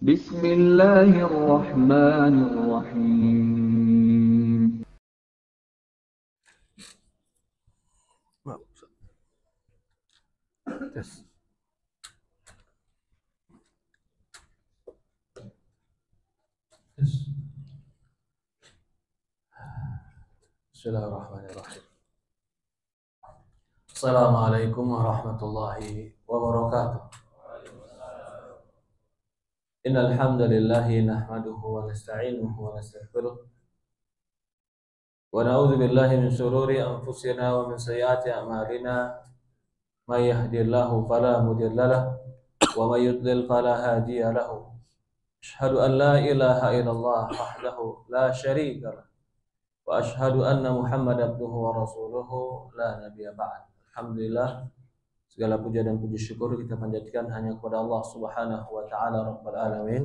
Bismillahirrahmanirrahim. Tes. Bismillahirrahmanirrahim. Assalamualaikum warahmatullahi wabarakatuh. Innal hamdalillahi nahmaduhu wa nasta'inuhu wa nastaghfiruh wa na'udzu billahi min shururi anfusina wa min sayyiati a'malina. May yahdihillahu fala mudilla lahu wa may yudlil fala hadiya lahu. Asyhadu an la ilaha illallah wahdahu la syarika lahu wa asyhadu anna Muhammadan abduhu wa rasuluhu la nabiyya ba'd. Alhamdulillah, segala puja dan puji syukur kita panjatkan hanya kepada Allah Subhanahu wa taala Rabbul alamin.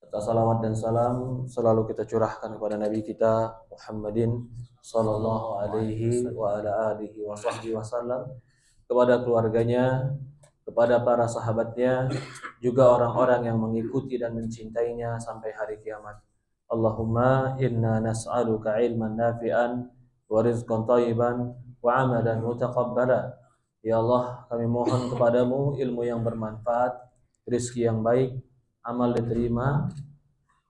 Serta salawat dan salam selalu kita curahkan kepada nabi kita Muhammadin sallallahu alaihi wa ala alihi wa sahbihi wasallam, kepada keluarganya, kepada para sahabatnya, juga orang-orang yang mengikuti dan mencintainya sampai hari kiamat. Allahumma inna nas'aluka ilman nafi'an wa rizqan thayyiban wa amalan mutaqabbala. Ya Allah, kami mohon kepadamu ilmu yang bermanfaat, rezeki yang baik, amal diterima,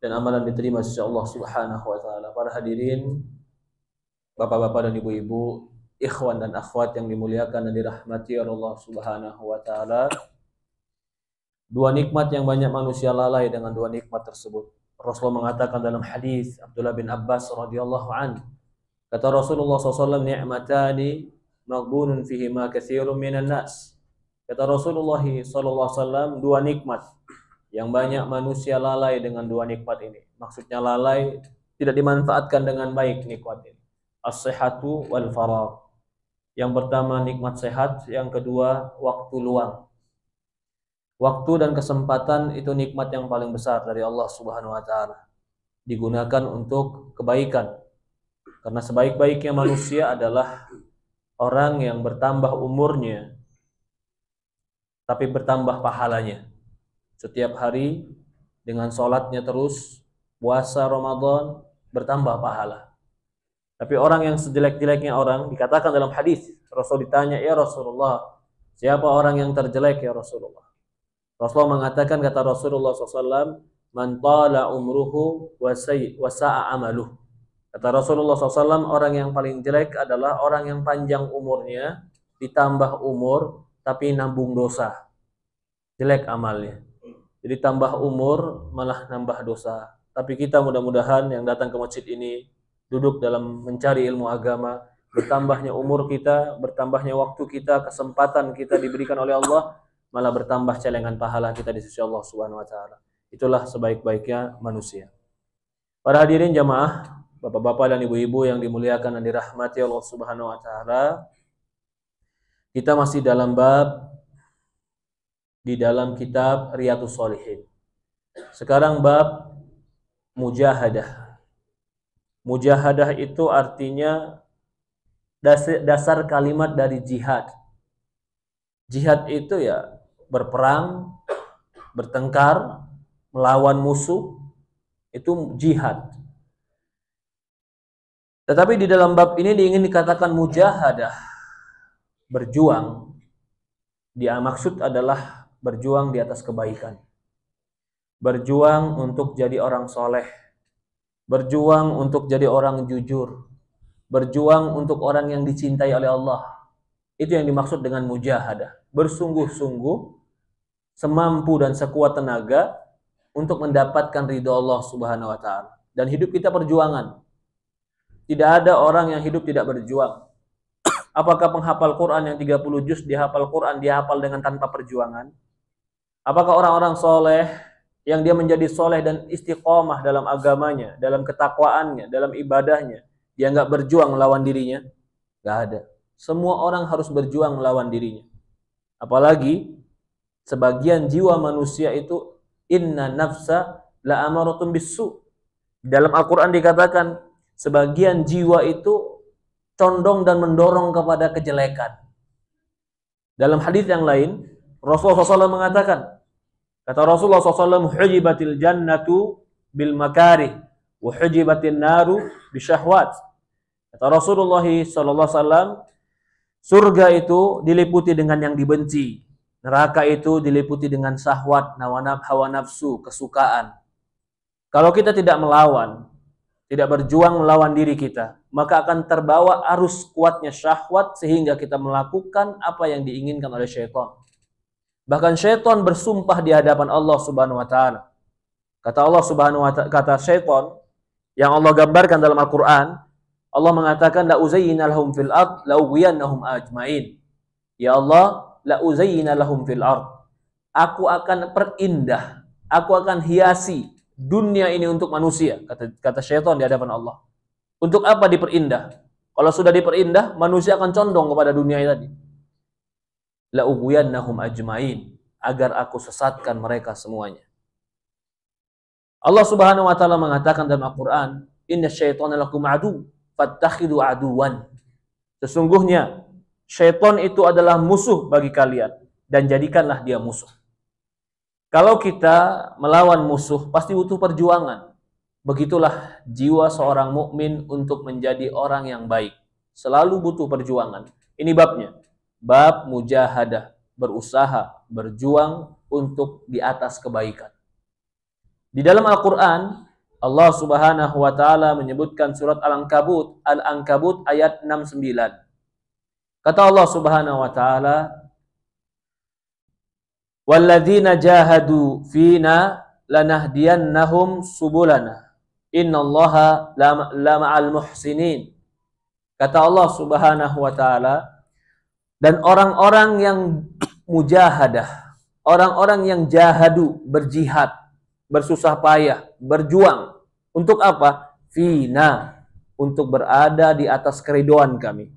dan amalan diterima sisi Allah Subhanahu wa taala. Para hadirin, bapak-bapak dan ibu-ibu, ikhwan dan akhwat yang dimuliakan dan dirahmati oleh Allah Subhanahu wa taala. Dua nikmat yang banyak manusia lalai dengan dua nikmat tersebut. Rasulullah mengatakan dalam hadis Abdullah bin Abbas radhiyallahu anhu, kata Rasulullah SAW, ni'matani maghbunun fihima katsirun minan nas. Kata Rasulullah SAW, dua nikmat yang banyak manusia lalai dengan dua nikmat ini. Maksudnya lalai, tidak dimanfaatkan dengan baik nikmat ini. As-sihhatu wal faragh. Yang pertama nikmat sehat, yang kedua waktu luang. Waktu dan kesempatan itu nikmat yang paling besar dari Allah Subhanahu wa taala. Digunakan untuk kebaikan. Karena sebaik-baiknya manusia adalah orang yang bertambah umurnya tapi bertambah pahalanya. Setiap hari dengan sholatnya terus, puasa Ramadan, bertambah pahala. Tapi orang yang sejelek-jeleknya orang, dikatakan dalam hadis, Rasul ditanya, ya Rasulullah, siapa orang yang terjelek ya Rasulullah? Rasulullah mengatakan, kata Rasulullah SAW, man tala umruhu wa sa'a amaluh. Kata Rasulullah SAW, orang yang paling jelek adalah orang yang panjang umurnya, ditambah umur, tapi nambung dosa. Jelek amalnya. Jadi tambah umur, malah nambah dosa. Tapi kita mudah-mudahan yang datang ke masjid ini, duduk dalam mencari ilmu agama, bertambahnya umur kita, bertambahnya waktu kita, kesempatan kita diberikan oleh Allah, malah bertambah celengan pahala kita di sisi Allah Subhanahu wa taala. Itulah sebaik-baiknya manusia. Para hadirin jamaah, bapak-bapak dan ibu-ibu yang dimuliakan dan dirahmati Allah Subhanahu wa taala, kita masih dalam bab di dalam kitab Riyadhus Shalihin. Sekarang bab mujahadah. Mujahadah itu artinya dasar kalimat dari jihad. Jihad itu ya berperang, bertengkar, melawan musuh, itu jihad. Tetapi di dalam bab ini ingin dikatakan mujahadah, berjuang. Dia maksud adalah berjuang di atas kebaikan. Berjuang untuk jadi orang soleh. Berjuang untuk jadi orang jujur. Berjuang untuk orang yang dicintai oleh Allah. Itu yang dimaksud dengan mujahadah. Bersungguh-sungguh, semampu dan sekuat tenaga untuk mendapatkan ridho Allah Subhanahu wa taala. Dan hidup kita perjuangan. Tidak ada orang yang hidup tidak berjuang. Apakah penghafal Quran yang 30 juz dihafal Quran, dia hafal dengan tanpa perjuangan? Apakah orang-orang soleh yang dia menjadi soleh dan istiqomah dalam agamanya, dalam ketakwaannya, dalam ibadahnya, dia nggak berjuang melawan dirinya? Nggak ada. Semua orang harus berjuang melawan dirinya. Apalagi sebagian jiwa manusia itu inna nafsa la amaratun bisu. Dalam Al-Quran dikatakan sebagian jiwa itu condong dan mendorong kepada kejelekan. Dalam hadis yang lain Rasulullah SAW mengatakan Kata Rasulullah SAW, hujibatil jannatu bil makarih wa hujibatin naru bisyahwat. Kata Rasulullah SAW, surga itu diliputi dengan yang dibenci, neraka itu diliputi dengan syahwat, hawa nafsu, kesukaan. Kalau kita tidak melawan, tidak berjuang melawan diri kita, maka akan terbawa arus kuatnya syahwat sehingga kita melakukan apa yang diinginkan oleh syaitan. Bahkan syaitan bersumpah di hadapan Allah Subhanahu wa taala. Kata Allah Subhanahu wa taala, kata syaitan yang Allah gambarkan dalam Al-Qur'an, Allah mengatakan la uzayyina lahum fil ard la ughwiyannahum ajmain. Ya Allah, la uzayyina lahum fil ard. Aku akan perindah, aku akan hiasi dunia ini untuk manusia, kata syaitan di hadapan Allah. Untuk apa diperindah? Kalau sudah diperindah, manusia akan condong kepada dunia ini tadi. La ughwiyannahum ajmain, agar aku sesatkan mereka semuanya. Allah Subhanahu wa taala mengatakan dalam Al-Qur'an, "Inna syaitana lakum adu, fattakhidhu aduwan." Sesungguhnya syaitan itu adalah musuh bagi kalian dan jadikanlah dia musuh. Kalau kita melawan musuh pasti butuh perjuangan. Begitulah jiwa seorang mukmin untuk menjadi orang yang baik. Selalu butuh perjuangan. Ini babnya. Bab mujahadah, berusaha, berjuang untuk di atas kebaikan. Di dalam Al-Qur'an, Allah Subhanahu wa taala menyebutkan surat Al-Ankabut ayat 69. Kata Allah Subhanahu wa taala, "Walladzina jahadu fina lanahdiyannahum subulana. Innallaha lama'al muhsinin." Kata Allah Subhanahu wa taala, dan orang-orang yang mujahadah, orang-orang yang jahadu, berjihad, bersusah payah, berjuang. Untuk apa? Fina, untuk berada di atas keriduan kami.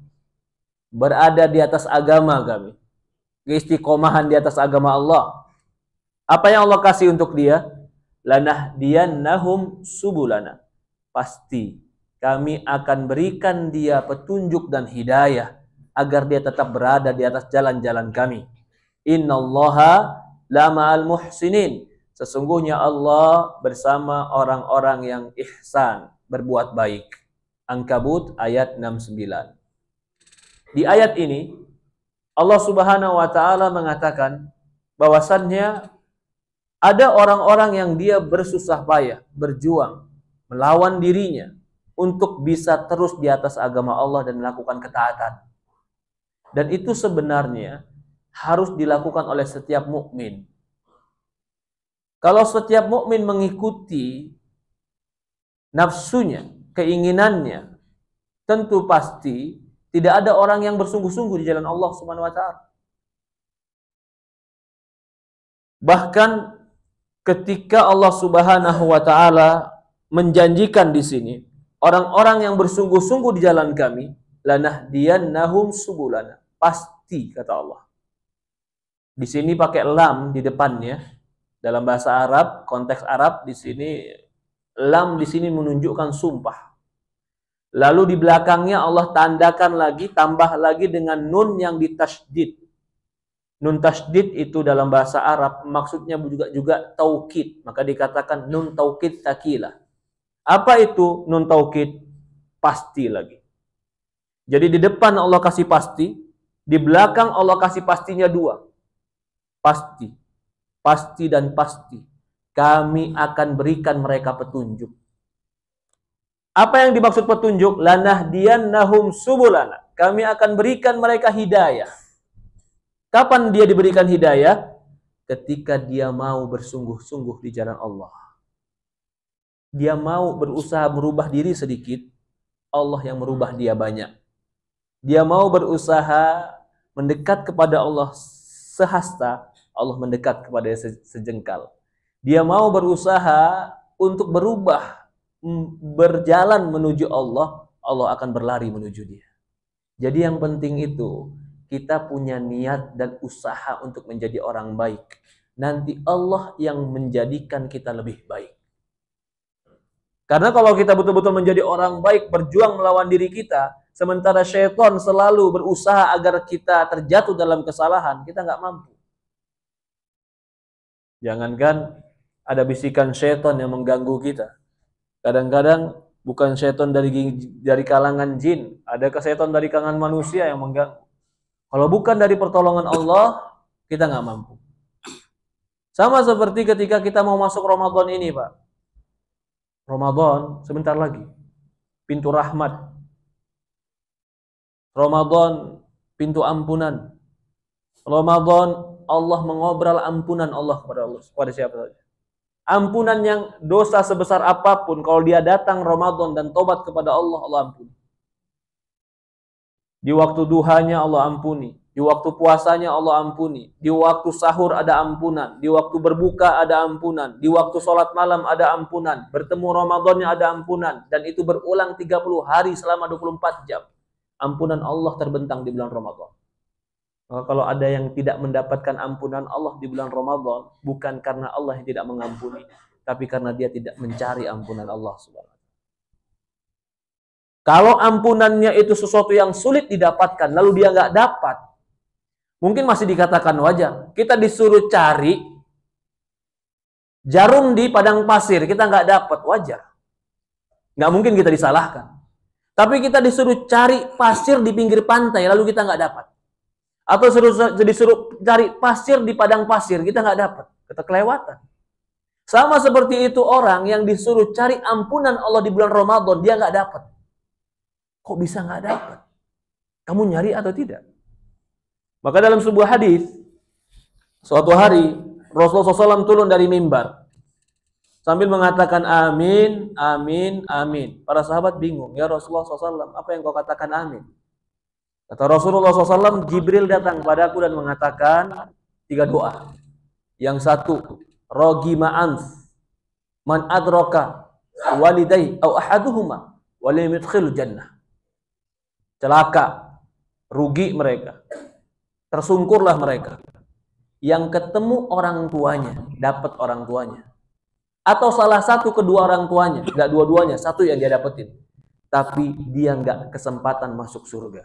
Berada di atas agama kami. Keistiqomahan di atas agama Allah. Apa yang Allah kasih untuk dia? Lanahdiyannahum subulana. Pasti kami akan berikan dia petunjuk dan hidayah agar dia tetap berada di atas jalan-jalan kami. Innallaha lama'al muhsinin. Sesungguhnya Allah bersama orang-orang yang ihsan, berbuat baik. Ankabut ayat 69. Di ayat ini Allah Subhanahu wa taala mengatakan bahwasannya ada orang-orang yang dia bersusah payah, berjuang, melawan dirinya untuk bisa terus di atas agama Allah dan melakukan ketaatan. Dan itu sebenarnya harus dilakukan oleh setiap mukmin. Kalau setiap mukmin mengikuti nafsunya, keinginannya, tentu pasti tidak ada orang yang bersungguh-sungguh di jalan Allah Subhanahu wa taala. Bahkan ketika Allah Subhanahu wa taala menjanjikan di sini, orang-orang yang bersungguh-sungguh di jalan kami, lanahdiyannahum subulana. Pasti, kata Allah. Di sini pakai lam di depannya. Dalam bahasa Arab, konteks Arab di sini lam di sini menunjukkan sumpah. Lalu di belakangnya Allah tandakan lagi, tambah lagi dengan nun yang ditasydid. Nun tasydid itu dalam bahasa Arab maksudnya juga taukid, maka dikatakan nun taukid tsakilah. Apa itu nun taukid? Pasti lagi. Jadi di depan Allah kasih pasti, di belakang Allah kasih pastinya dua. Pasti. Pasti dan pasti. Kami akan berikan mereka petunjuk. Apa yang dimaksud petunjuk? Lanahdiyannahum subulana. Kami akan berikan mereka hidayah. Kapan dia diberikan hidayah? Ketika dia mau bersungguh-sungguh di jalan Allah. Dia mau berusaha merubah diri sedikit, Allah yang merubah dia banyak. Dia mau berusaha mendekat kepada Allah sehasta, Allah mendekat kepada dia sejengkal. Dia mau berusaha untuk berubah, berjalan menuju Allah, Allah akan berlari menuju dia. Jadi yang penting itu, kita punya niat dan usaha untuk menjadi orang baik. Nanti Allah yang menjadikan kita lebih baik. Karena kalau kita betul-betul menjadi orang baik, berjuang melawan diri kita, sementara syaitan selalu berusaha agar kita terjatuh dalam kesalahan, kita nggak mampu. Jangankan ada bisikan syaitan yang mengganggu kita. Kadang-kadang bukan syaitan dari kalangan jin, ada syaitan dari kalangan manusia yang mengganggu. Kalau bukan dari pertolongan Allah, kita nggak mampu. Sama seperti ketika kita mau masuk Ramadan ini, Pak. Ramadan sebentar lagi. Pintu rahmat. Ramadan pintu ampunan. Ramadan Allah mengobral ampunan Allah kepada siapa saja. Ampunan yang dosa sebesar apapun, kalau dia datang Ramadan dan tobat kepada Allah, Allah ampuni. Di waktu duhanya Allah ampuni, di waktu puasanya Allah ampuni, di waktu sahur ada ampunan, di waktu berbuka ada ampunan, di waktu sholat malam ada ampunan, bertemu Ramadannya ada ampunan, dan itu berulang 30 hari selama 24 jam. Ampunan Allah terbentang di bulan Ramadan. Maka kalau ada yang tidak mendapatkan ampunan Allah di bulan Ramadan, bukan karena Allah yang tidak mengampuni, tapi karena dia tidak mencari ampunan Allah Subhanahu. Kalau ampunannya itu sesuatu yang sulit didapatkan, lalu dia nggak dapat, mungkin masih dikatakan wajar. Kita disuruh cari jarum di padang pasir, kita nggak dapat, wajar. Nggak mungkin kita disalahkan. Tapi kita disuruh cari pasir di pinggir pantai, lalu kita nggak dapat. Atau disuruh cari pasir di padang pasir, kita nggak dapat, kita kelewatan. Sama seperti itu orang yang disuruh cari ampunan Allah di bulan Ramadan, dia nggak dapat. Kok bisa nggak dapat? Kamu nyari atau tidak? Maka dalam sebuah hadis, suatu hari Rasulullah SAW turun dari mimbar sambil mengatakan amin, amin, amin. Para sahabat bingung, ya Rasulullah SAW, apa yang kau katakan amin? Kata Rasulullah SAW, Jibril datang padaku dan mengatakan 3 doa. Yang satu, rogi ma'anf, man adroka walidai au ahaduhuma walim yudkhil jannah. Celaka, rugi mereka, tersungkurlah mereka. Yang ketemu orang tuanya, dapat orang tuanya. Atau salah satu kedua orang tuanya, nggak dua-duanya, satu yang dia dapetin. Tapi dia nggak kesempatan masuk surga.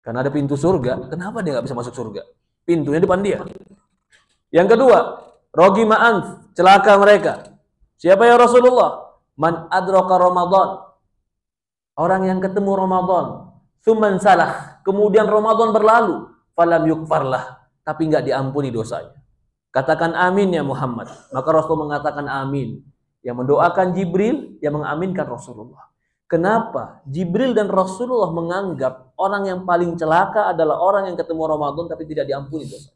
Karena ada pintu surga, kenapa dia nggak bisa masuk surga? Pintunya depan dia. Yang kedua, rogi ma'anf, celaka mereka. Siapa ya Rasulullah? Man adraka Ramadan. Orang yang ketemu Ramadan, tsumman salah, kemudian Ramadan berlalu, falam yukfarlah, tapi nggak diampuni dosanya. Katakan amin ya Muhammad. Maka Rasul mengatakan amin. Yang mendoakan Jibril, yang mengaminkan Rasulullah. Kenapa Jibril dan Rasulullah menganggap orang yang paling celaka adalah orang yang ketemu Ramadan tapi tidak diampuni dosa?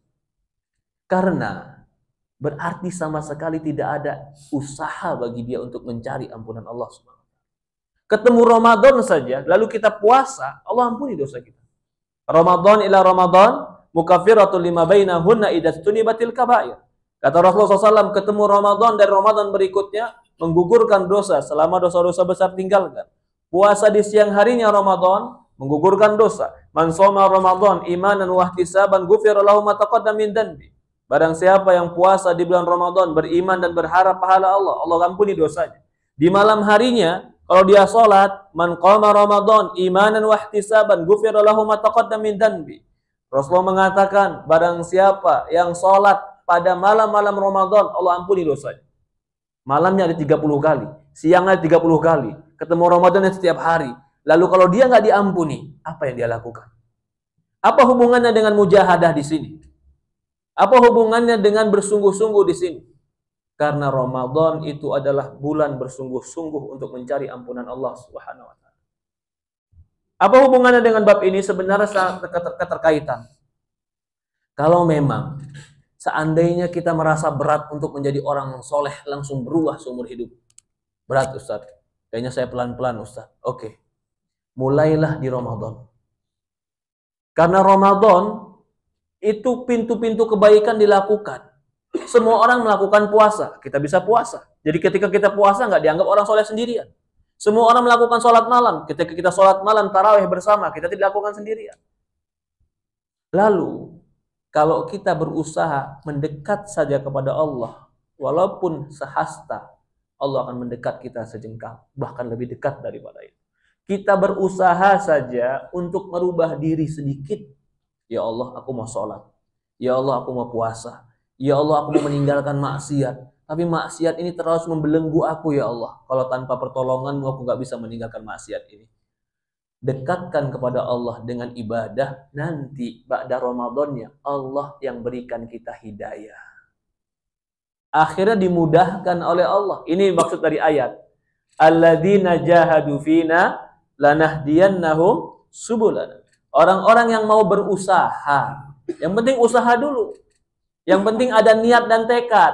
Karena berarti sama sekali tidak ada usaha bagi dia untuk mencari ampunan Allah SWT. Ketemu Ramadan saja, lalu kita puasa, Allah ampuni dosa kita. Ramadan ila Ramadan, mukafiratul lima bainahunna idastunibatil kabair. Kata Rasulullah SAW, ketemu Ramadan dan Ramadan berikutnya menggugurkan dosa selama dosa-dosa besar tinggalkan. Puasa di siang harinya Ramadan menggugurkan dosa. Man shoma Ramadan imanan wa ihtisaban ghufira lahu ma taqaddama min dhanbi. Barang siapa yang puasa di bulan Ramadan beriman dan berharap pahala Allah, Allah ampuni dosanya. Di malam harinya kalau dia salat, man qama Ramadan imanan wa ihtisaban ghufira lahu ma taqaddama min dhanbi. Rasulullah mengatakan, barang siapa yang salat pada malam-malam Ramadan, Allah ampuni dosanya. Malamnya ada 30 kali, siangnya 30 kali. Ketemu Ramadan setiap hari. Lalu kalau dia nggak diampuni, apa yang dia lakukan? Apa hubungannya dengan mujahadah di sini? Apa hubungannya dengan bersungguh-sungguh di sini? Karena Ramadan itu adalah bulan bersungguh-sungguh untuk mencari ampunan Allah Subhanahu wa taala. Apa hubungannya dengan bab ini? Sebenarnya keterkaitan. Kalau memang seandainya kita merasa berat untuk menjadi orang soleh langsung berubah seumur hidup. Berat Ustaz. Kayaknya saya pelan-pelan Ustaz. Oke. Mulailah di Ramadan. Karena Ramadan itu pintu-pintu kebaikan dilakukan. Semua orang melakukan puasa. Kita bisa puasa. Jadi ketika kita puasa nggak dianggap orang soleh sendirian. Semua orang melakukan sholat malam. Ketika kita sholat malam tarawih bersama, kita tidak lakukan sendirian. Lalu kalau kita berusaha mendekat saja kepada Allah, walaupun sehasta, Allah akan mendekat kita sejengkal, bahkan lebih dekat daripada itu. Kita berusaha saja untuk merubah diri sedikit. Ya Allah, aku mau sholat. Ya Allah, aku mau puasa. Ya Allah, aku mau meninggalkan maksiat. Tapi maksiat ini terus membelenggu aku ya Allah. Kalau tanpa pertolonganmu aku gak bisa meninggalkan maksiat ini. Dekatkan kepada Allah dengan ibadah. Nanti ba'da Ramadannya Allah yang berikan kita hidayah. Akhirnya dimudahkan oleh Allah. Ini maksud dari ayat. Alladzina jahadu fina lanahdiyannahum subulana. Orang-orang yang mau berusaha. Yang penting usaha dulu. Yang penting ada niat dan tekad.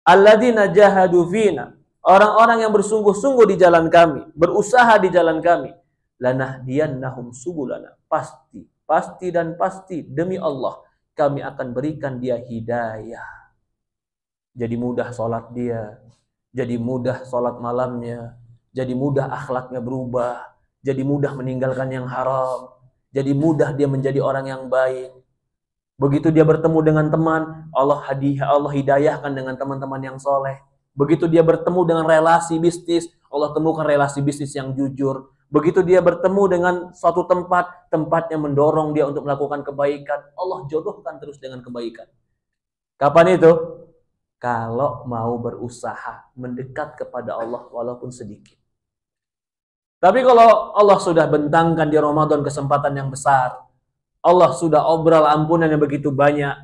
Alladzina jahadu fina. Orang-orang yang bersungguh-sungguh di jalan kami, berusaha di jalan kami. Lanahdiyannahum subulana. Pasti dan pasti demi Allah kami akan berikan dia hidayah. Jadi mudah sholat dia, jadi mudah sholat malamnya, jadi mudah akhlaknya berubah, jadi mudah meninggalkan yang haram, jadi mudah dia menjadi orang yang baik. Begitu dia bertemu dengan teman, Allah hidayahkan dengan teman-teman yang soleh. Begitu dia bertemu dengan relasi bisnis, Allah temukan relasi bisnis yang jujur. Begitu dia bertemu dengan suatu tempatnya mendorong dia untuk melakukan kebaikan, Allah jodohkan terus dengan kebaikan. Kapan itu? Kalau mau berusaha mendekat kepada Allah walaupun sedikit. Tapi kalau Allah sudah bentangkan di Ramadan kesempatan yang besar, Allah sudah obral ampunan yang begitu banyak,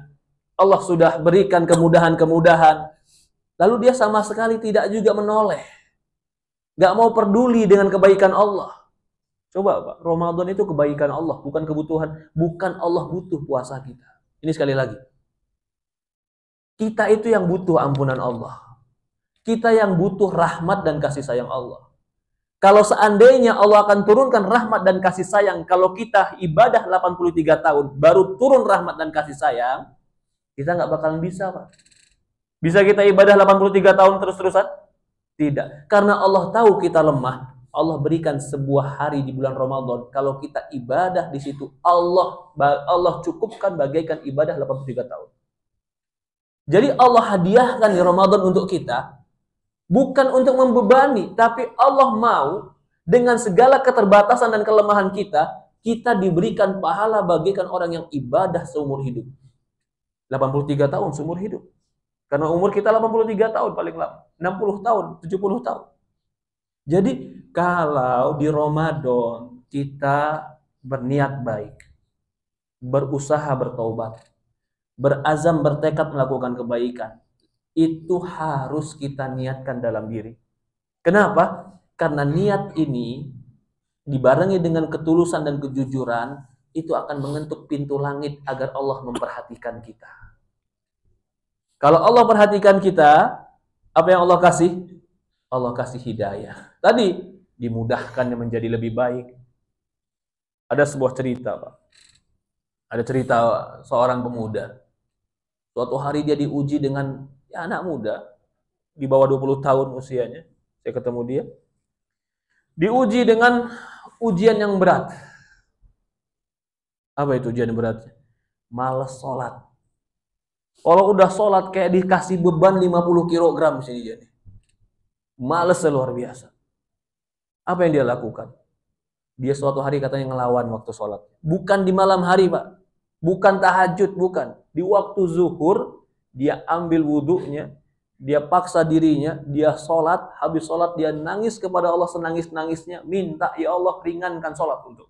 Allah sudah berikan kemudahan-kemudahan, lalu dia sama sekali tidak juga menoleh, gak mau peduli dengan kebaikan Allah. Coba Pak, Ramadan itu kebaikan Allah, bukan kebutuhan. Bukan Allah butuh puasa kita. Ini sekali lagi, kita itu yang butuh ampunan Allah, kita yang butuh rahmat dan kasih sayang Allah. Kalau seandainya Allah akan turunkan rahmat dan kasih sayang, kalau kita ibadah 83 tahun, baru turun rahmat dan kasih sayang, kita nggak bakalan bisa, Pak. Bisa kita ibadah 83 tahun terus-terusan? Tidak. Karena Allah tahu kita lemah, Allah berikan sebuah hari di bulan Ramadan, kalau kita ibadah di situ, Allah cukupkan bagaikan ibadah 83 tahun. Jadi Allah hadiahkan di Ramadan untuk kita, bukan untuk membebani, tapi Allah mau dengan segala keterbatasan dan kelemahan kita, kita diberikan pahala bagaikan orang yang ibadah seumur hidup. 83 tahun seumur hidup. Karena umur kita 83 tahun paling lama. 60 tahun, 70 tahun. Jadi kalau di Ramadan kita berniat baik, berusaha bertaubat, berazam bertekad melakukan kebaikan, itu harus kita niatkan dalam diri. Kenapa? Karena niat ini dibarengi dengan ketulusan dan kejujuran, itu akan mengetuk pintu langit agar Allah memperhatikan kita. Kalau Allah perhatikan kita, apa yang Allah kasih? Allah kasih hidayah. Tadi dimudahkannya menjadi lebih baik. Ada sebuah cerita, Pak. Ada cerita seorang pemuda. Suatu hari dia diuji dengan anak muda, di bawah 20 tahun usianya. Saya ketemu dia. Diuji dengan ujian yang berat. Apa itu ujian beratnya? Males sholat. Kalau udah sholat kayak dikasih beban 50 kg sini jadi. Males luar biasa. Apa yang dia lakukan? Dia suatu hari katanya ngelawan waktu sholat. Bukan di malam hari, Pak. Bukan tahajud, bukan. Di waktu zuhur, dia ambil wudhunya, dia paksa dirinya, dia sholat, habis sholat dia nangis kepada Allah senangis-nangisnya, minta, ya Allah ringankan sholat untuk.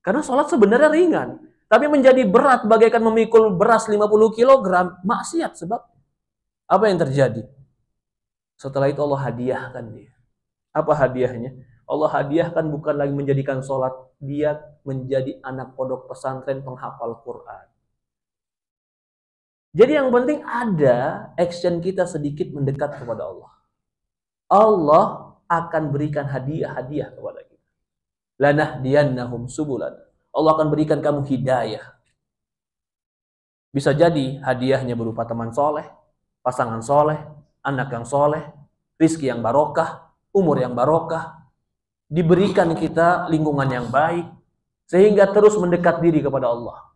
Karena sholat sebenarnya ringan, tapi menjadi berat bagaikan memikul beras 50 kg, maksiat sebab. Apa yang terjadi? Setelah itu Allah hadiahkan dia. Apa hadiahnya? Allah hadiahkan bukan lagi menjadikan sholat, dia menjadi anak pondok pesantren penghafal Quran. Jadi yang penting ada action kita sedikit mendekat kepada Allah. Allah akan berikan hadiah-hadiah kepada kita. Lanahdiyannahum subulana. Allah akan berikan kamu hidayah. Bisa jadi hadiahnya berupa teman soleh, pasangan soleh, anak yang soleh, rizki yang barokah, umur yang barokah. Diberikan kita lingkungan yang baik, sehingga terus mendekat diri kepada Allah.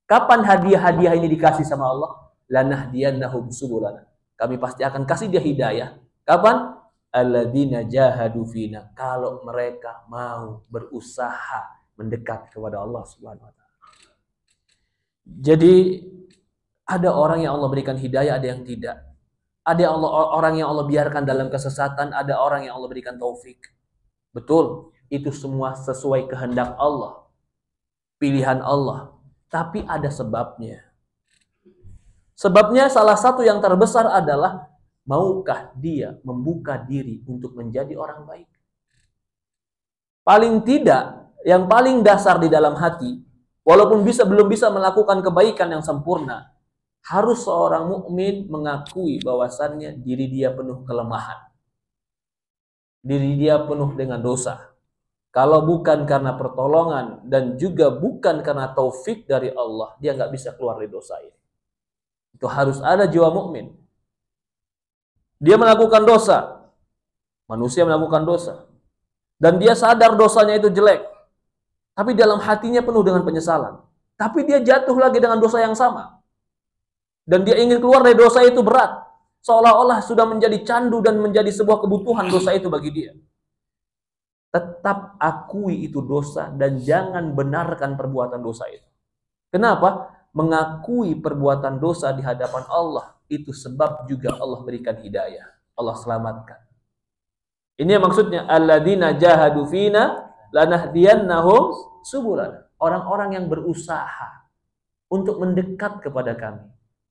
Kapan hadiah-hadiah ini dikasih sama Allah? Lanahdiyannahum subulana. Kami pasti akan kasih dia hidayah. Kapan? Alladzina jahadu fina. Kalau mereka mau berusaha mendekat kepada Allah Subhanahu wa taala. Jadi ada orang yang Allah berikan hidayah, ada yang tidak. Ada orang yang Allah biarkan dalam kesesatan, ada orang yang Allah berikan taufik. Betul, itu semua sesuai kehendak Allah, pilihan Allah. Tapi ada sebabnya. Sebabnya salah satu yang terbesar adalah, maukah dia membuka diri untuk menjadi orang baik? Paling tidak, yang paling dasar di dalam hati, walaupun belum bisa melakukan kebaikan yang sempurna, harus seorang mukmin mengakui bahwasannya diri dia penuh kelemahan. Diri dia penuh dengan dosa. Kalau bukan karena pertolongan dan juga bukan karena taufik dari Allah, dia nggak bisa keluar dari dosa ini. Itu harus ada jiwa mukmin. Dia melakukan dosa. Manusia melakukan dosa. Dan dia sadar dosanya itu jelek. Tapi dalam hatinya penuh dengan penyesalan. Tapi dia jatuh lagi dengan dosa yang sama. Dan dia ingin keluar dari dosa itu berat. Seolah-olah sudah menjadi candu dan menjadi sebuah kebutuhan dosa itu bagi dia. Tetap akui itu dosa dan jangan benarkan perbuatan dosa itu. Kenapa? Mengakui perbuatan dosa di hadapan Allah itu sebab juga Allah berikan hidayah. Allah selamatkan. Ini yang maksudnya alladzina jahadu fina lanahdiyannahum subulana. Orang-orang yang berusaha untuk mendekat kepada kami,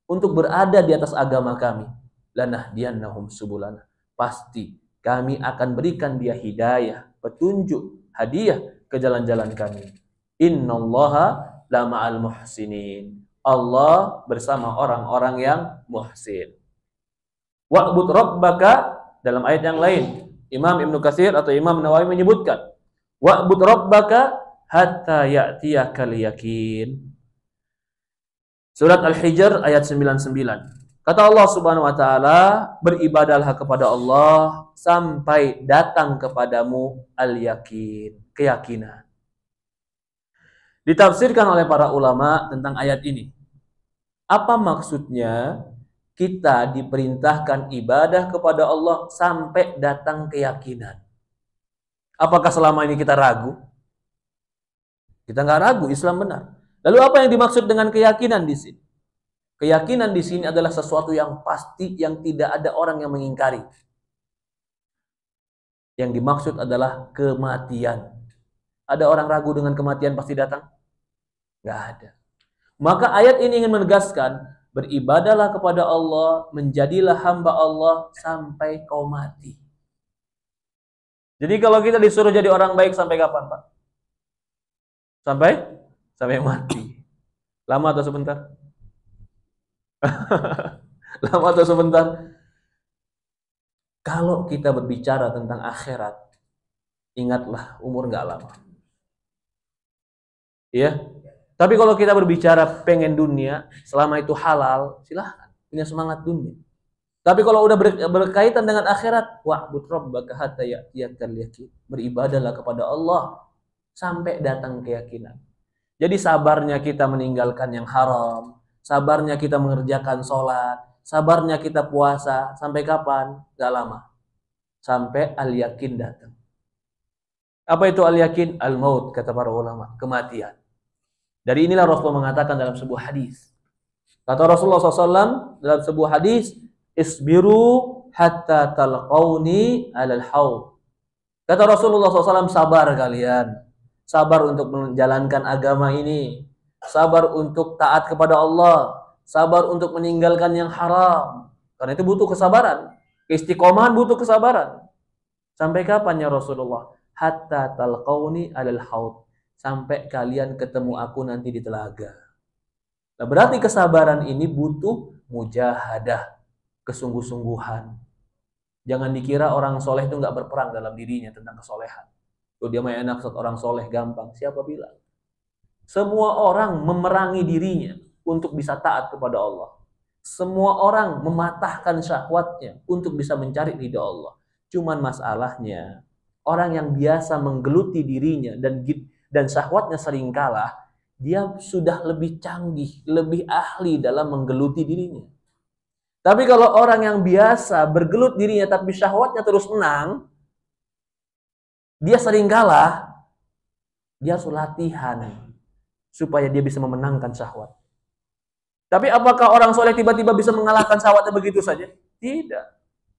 untuk berada di atas agama kami, lanahdiyannahum subulana. Pasti kami akan berikan dia hidayah, petunjuk, hadiah ke jalan-jalan kami. Innallaha lama'al muhsinin. Allah bersama orang-orang yang muhsin. Wa'bud rabbaka, dalam ayat yang lain Imam Ibnu Katsir atau Imam Nawawi menyebutkan, wa'bud rabbaka hatta ya'tiyakal yakin. Surat Al-Hijr ayat 99. Kata Allah Subhanahu wa taala, beribadahlah kepada Allah sampai datang kepadamu al-yakin, keyakinan. Ditafsirkan oleh para ulama tentang ayat ini. Apa maksudnya kita diperintahkan ibadah kepada Allah sampai datang keyakinan? Apakah selama ini kita ragu? Kita nggak ragu, Islam benar. Lalu apa yang dimaksud dengan keyakinan di sini? Keyakinan di sini adalah sesuatu yang pasti, yang tidak ada orang yang mengingkari. Yang dimaksud adalah kematian. Ada orang ragu dengan kematian pasti datang? Nggak ada. Maka ayat ini ingin menegaskan, beribadahlah kepada Allah, menjadilah hamba Allah sampai kau mati. Jadi kalau kita disuruh jadi orang baik sampai kapan, Pak? Sampai mati. Lama atau sebentar? Lama atau sebentar? Kalau kita berbicara tentang akhirat, ingatlah umur nggak lama. Iya. Tapi kalau kita berbicara pengen dunia, selama itu halal, silahkan, punya semangat dunia. Tapi kalau udah berkaitan dengan akhirat, wa'bud rabbaka hatta ya'tiyakal yakin. Beribadahlah kepada Allah sampai datang keyakinan. Jadi sabarnya kita meninggalkan yang haram, sabarnya kita mengerjakan sholat, sabarnya kita puasa, sampai kapan? Gak lama. Sampai al-yakin datang. Apa itu al-yakin? Al-maut, kata para ulama, kematian. Dari inilah Rasulullah mengatakan dalam sebuah hadis. Kata Rasulullah SAW dalam sebuah hadis, isbiru hatta talqauni alal haud. Kata Rasulullah SAW, sabar kalian. Sabar untuk menjalankan agama ini. Sabar untuk taat kepada Allah. Sabar untuk meninggalkan yang haram. Karena itu butuh kesabaran. Istiqomahan butuh kesabaran. Sampai kapan ya Rasulullah? Hatta talqauni alal haud. Sampai kalian ketemu aku nanti di telaga. Nah, berarti kesabaran ini butuh mujahadah, kesungguh-sungguhan. Jangan dikira orang soleh itu nggak berperang dalam dirinya tentang kesolehan. Tuh dia mah enak, orang soleh gampang. Siapa bilang? Semua orang memerangi dirinya untuk bisa taat kepada Allah. Semua orang mematahkan syahwatnya untuk bisa mencari ridha Allah. Cuman masalahnya, orang yang biasa menggeluti dirinya dan syahwatnya sering kalah, dia sudah lebih canggih, lebih ahli dalam menggeluti dirinya. Tapi kalau orang yang biasa bergelut dirinya tapi syahwatnya terus menang, dia sering kalah, dia harus latihan supaya dia bisa memenangkan syahwat. Tapi apakah orang soleh tiba-tiba bisa mengalahkan syahwatnya begitu saja? Tidak.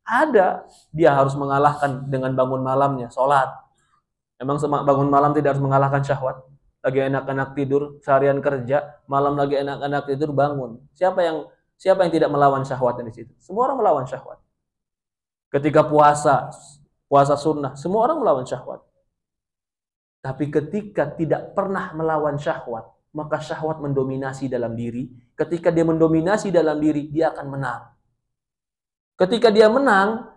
Ada. Dia harus mengalahkan dengan bangun malamnya, sholat. Emang bangun malam tidak harus mengalahkan syahwat? Lagi enak-enak tidur, seharian kerja, malam lagi enak-enak tidur, bangun. Siapa yang tidak melawan syahwatnya di situ? Semua orang melawan syahwat. Ketika puasa sunnah, semua orang melawan syahwat. Tapi ketika tidak pernah melawan syahwat, maka syahwat mendominasi dalam diri. Ketika dia mendominasi dalam diri, dia akan menang. Ketika dia menang,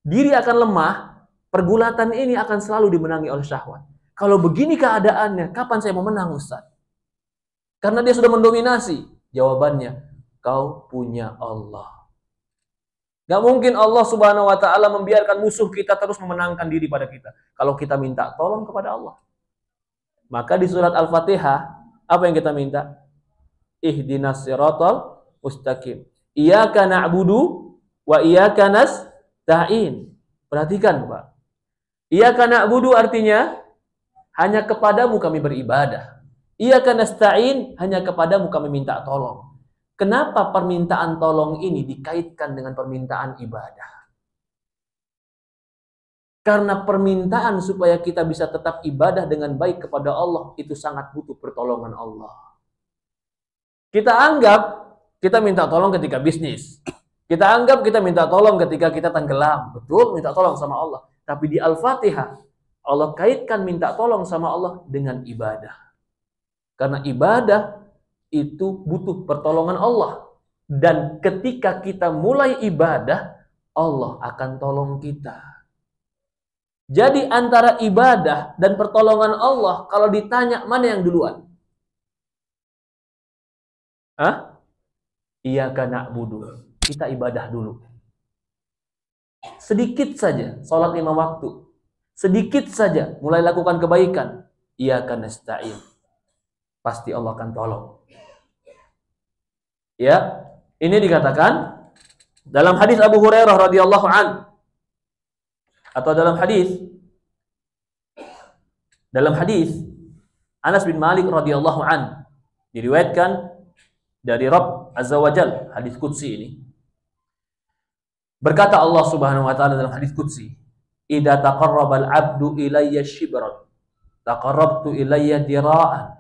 diri akan lemah, pergulatan ini akan selalu dimenangi oleh syahwat. Kalau begini keadaannya, kapan saya mau menang, Ustaz? Karena dia sudah mendominasi. Jawabannya, kau punya Allah. Gak mungkin Allah Subhanahu wa ta'ala membiarkan musuh kita terus memenangkan diri pada kita. Kalau kita minta tolong kepada Allah. Maka di surat Al-Fatihah, apa yang kita minta? Ihdinas siratal mustaqim. Iyyaka na'budu wa iyyaka nasta'in. Perhatikan, Pak. Iyyaka na'budu artinya hanya kepadamu kami beribadah. Iyyaka nasta'in, hanya kepadamu kami minta tolong. Kenapa permintaan tolong ini dikaitkan dengan permintaan ibadah? Karena permintaan supaya kita bisa tetap ibadah dengan baik kepada Allah itu sangat butuh pertolongan Allah. Kita anggap kita minta tolong ketika bisnis. Kita anggap kita minta tolong ketika kita tenggelam. Betul, minta tolong sama Allah. Tapi di Al-Fatihah, Allah kaitkan minta tolong sama Allah dengan ibadah. Karena ibadah itu butuh pertolongan Allah. Dan ketika kita mulai ibadah, Allah akan tolong kita. Jadi antara ibadah dan pertolongan Allah, kalau ditanya mana yang duluan? Iyyaka na'budu. Kita ibadah dulu. Sedikit saja sholat 5 waktu. Sedikit saja mulai lakukan kebaikan. Iyyaka nasta'in. Pasti Allah akan tolong. Ya, ini dikatakan dalam hadis Abu Hurairah radhiyallahu an, atau dalam hadis Anas bin Malik radhiyallahu an, diriwayatkan dari Rabb Azza wa Jalla, hadis qudsi ini. Berkata Allah Subhanahu wa taala dalam hadis qudsi, "Idza taqarrabal 'abdu ilayya shibran, taqarrabtu ilayya dira'an.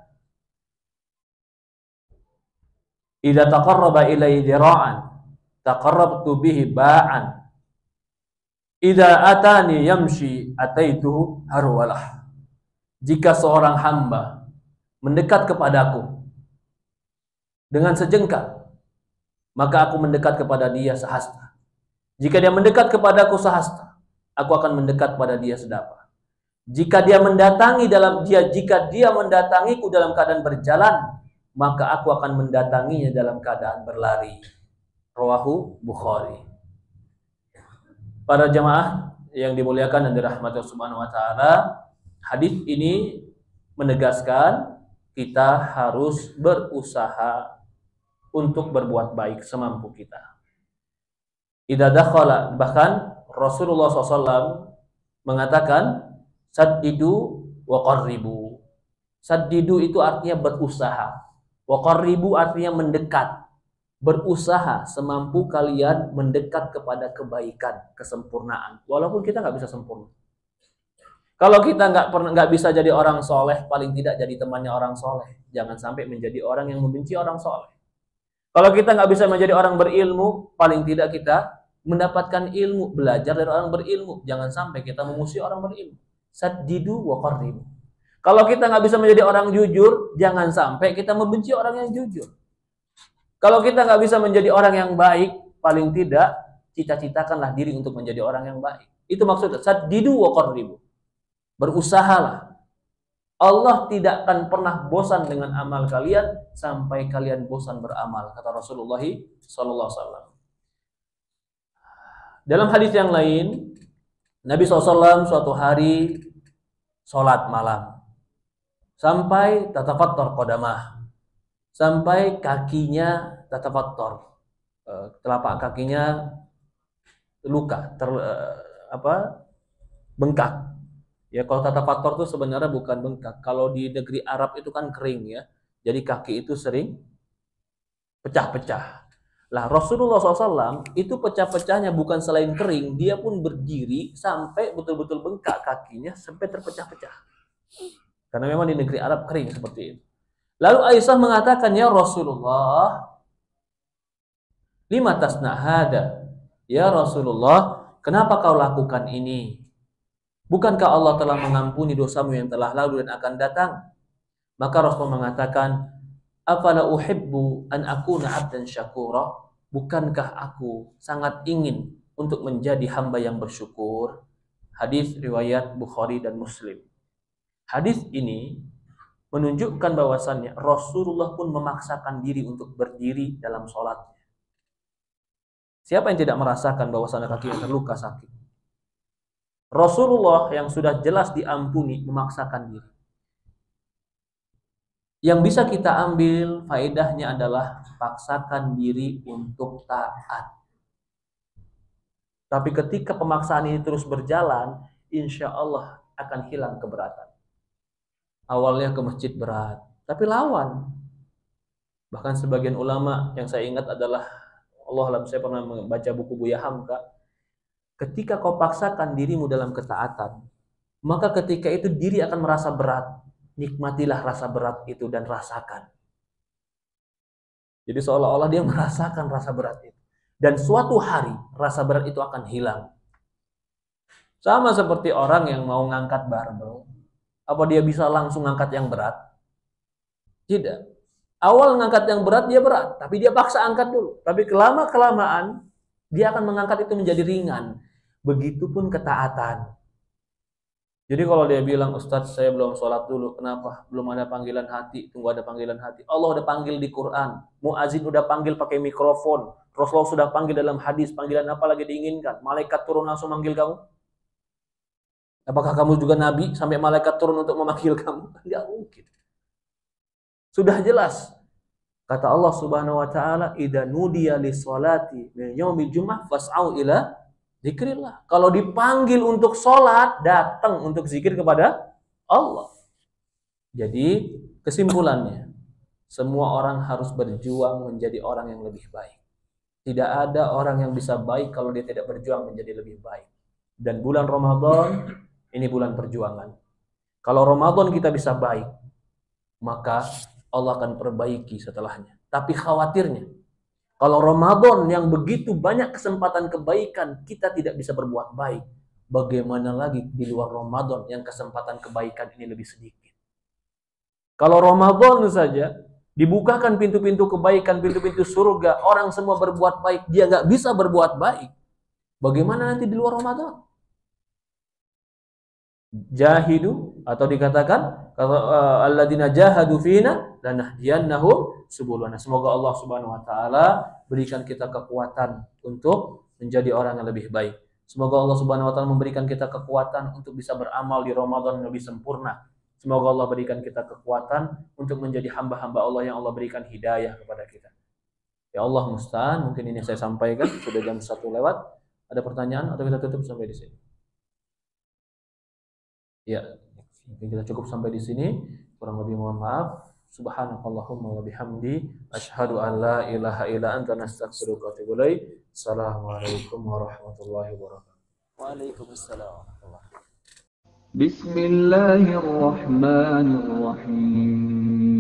Idza taqarraba ilayya dira'an, taqarrabtu bihi ba'an. Idza atani yamshi ataituhu harwalah." Jika seorang hamba mendekat kepadaku dengan sejengkal, maka aku mendekat kepada dia sehasta. Jika dia mendekat kepadaku sehasta, aku akan mendekat pada dia sedapa. Jika dia mendatangiku dalam keadaan berjalan, maka aku akan mendatanginya dalam keadaan berlari. Rawahu Bukhari. Para jamaah yang dimuliakan dan dirahmati Allah Subhanahu wa taala, hadis ini menegaskan kita harus berusaha untuk berbuat baik semampu kita. Idza dakhala, bahkan Rasulullah SAW mengatakan saddidu wa qarribu. Saddidu itu artinya berusaha. Wa qarribu artinya mendekat. Berusaha semampu kalian mendekat kepada kebaikan, kesempurnaan. Walaupun kita nggak bisa sempurna. Kalau kita nggak bisa jadi orang soleh, paling tidak jadi temannya orang soleh. Jangan sampai menjadi orang yang membenci orang soleh. Kalau kita nggak bisa menjadi orang berilmu, paling tidak kita mendapatkan ilmu, belajar dari orang berilmu. Jangan sampai kita memusuhi orang berilmu. Saddidu wa qarribu. Kalau kita nggak bisa menjadi orang jujur, jangan sampai kita membenci orang yang jujur. Kalau kita nggak bisa menjadi orang yang baik, paling tidak cita-citakanlah diri untuk menjadi orang yang baik. Itu maksudnya saddidu wa qarribu. Berusahalah. Allah tidak akan pernah bosan dengan amal kalian sampai kalian bosan beramal, kata Rasulullah SAW. Dalam hadis yang lain, Nabi SAW suatu hari sholat malam sampai tatafattor qadamah, sampai kakinya tatafattor, telapak kakinya luka, bengkak. Ya, kalau tatafattor itu sebenarnya bukan bengkak. Kalau di negeri Arab itu kan kering ya. Jadi kaki itu sering pecah-pecah. Lah Rasulullah SAW itu pecah-pecahnya bukan selain kering, dia pun berdiri sampai betul-betul bengkak kakinya sampai terpecah-pecah. Karena memang di negeri Arab kering seperti itu. Lalu Aisyah mengatakan, ya Rasulullah, lima tasna hada? Ya Rasulullah, kenapa kau lakukan ini? Bukankah Allah telah mengampuni dosamu yang telah lalu dan akan datang? Maka Rasul mengatakan, afala uhibbu an akuna abdan syakura? Bukankah aku sangat ingin untuk menjadi hamba yang bersyukur? Hadis riwayat Bukhari dan Muslim. Hadis ini menunjukkan bahwasannya Rasulullah pun memaksakan diri untuk berdiri dalam sholatnya. Siapa yang tidak merasakan bahwasannya kakinya terluka sakit? Rasulullah yang sudah jelas diampuni memaksakan diri. Yang bisa kita ambil faedahnya adalah paksakan diri untuk taat. Tapi ketika pemaksaan ini terus berjalan, insya Allah akan hilang keberatan. Awalnya ke masjid berat, tapi lawan. Bahkan sebagian ulama yang saya ingat adalah, saya pernah membaca buku Buya Hamka, ketika kau paksakan dirimu dalam ketaatan, maka ketika itu diri akan merasa berat. Nikmatilah rasa berat itu dan rasakan. Jadi seolah-olah dia merasakan rasa berat itu. Dan suatu hari rasa berat itu akan hilang. Sama seperti orang yang mau ngangkat barbel. Apa dia bisa langsung ngangkat yang berat? Tidak. Awal ngangkat yang berat dia berat, tapi dia paksa angkat dulu. Tapi kelamaan dia akan mengangkat itu menjadi ringan. Begitupun ketaatan. Jadi kalau dia bilang, Ustadz saya belum sholat dulu, kenapa? Belum ada panggilan hati, tunggu ada panggilan hati. Allah udah panggil di Quran, muazin udah panggil pakai mikrofon, Rasulullah sudah panggil dalam hadis, panggilan apa lagi diinginkan? Malaikat turun langsung manggil kamu? Apakah kamu juga nabi sampai malaikat turun untuk memanggil kamu? Tidak mungkin. Sudah jelas. Kata Allah Subhanahu wa taala, "Idza nudiya lis-sholati min yaumil jumu'ah fas'au ila zikrillah." Kalau dipanggil untuk sholat, datang untuk zikir kepada Allah. Jadi kesimpulannya, semua orang harus berjuang menjadi orang yang lebih baik. Tidak ada orang yang bisa baik kalau dia tidak berjuang menjadi lebih baik. Dan bulan Ramadan ini bulan perjuangan. Kalau Ramadan kita bisa baik, maka Allah akan perbaiki setelahnya. Tapi khawatirnya, kalau Ramadan yang begitu banyak kesempatan kebaikan, kita tidak bisa berbuat baik. Bagaimana lagi di luar Ramadan yang kesempatan kebaikan ini lebih sedikit? Kalau Ramadan saja, dibukakan pintu-pintu kebaikan, pintu-pintu surga, orang semua berbuat baik, dia nggak bisa berbuat baik. Bagaimana nanti di luar Ramadan? Jahidu, atau dikatakan alladzina jahadu fina lanahdiyannahum subulana. Semoga Allah Subhanahu wa taala berikan kita kekuatan untuk menjadi orang yang lebih baik. Semoga Allah Subhanahu wa taala memberikan kita kekuatan untuk bisa beramal di Ramadan yang lebih sempurna. Semoga Allah berikan kita kekuatan untuk menjadi hamba-hamba Allah yang Allah berikan hidayah kepada kita. Ya Allah musta'an, mungkin ini saya sampaikan, sudah jam 1 lewat. Ada pertanyaan atau kita tutup sampai di sini? Ya, kita cukup sampai di sini. Kurang lebih mohon maaf. Subhanakallahumma wa bihamdi asyhadu an la ilaha illa anta nastaghfiruka wa atubu ilaik. Assalamualaikum warahmatullahi wabarakatuh. Waalaikumsalam warahmatullahi wabarakatuh. Bismillahirrahmanirrahim.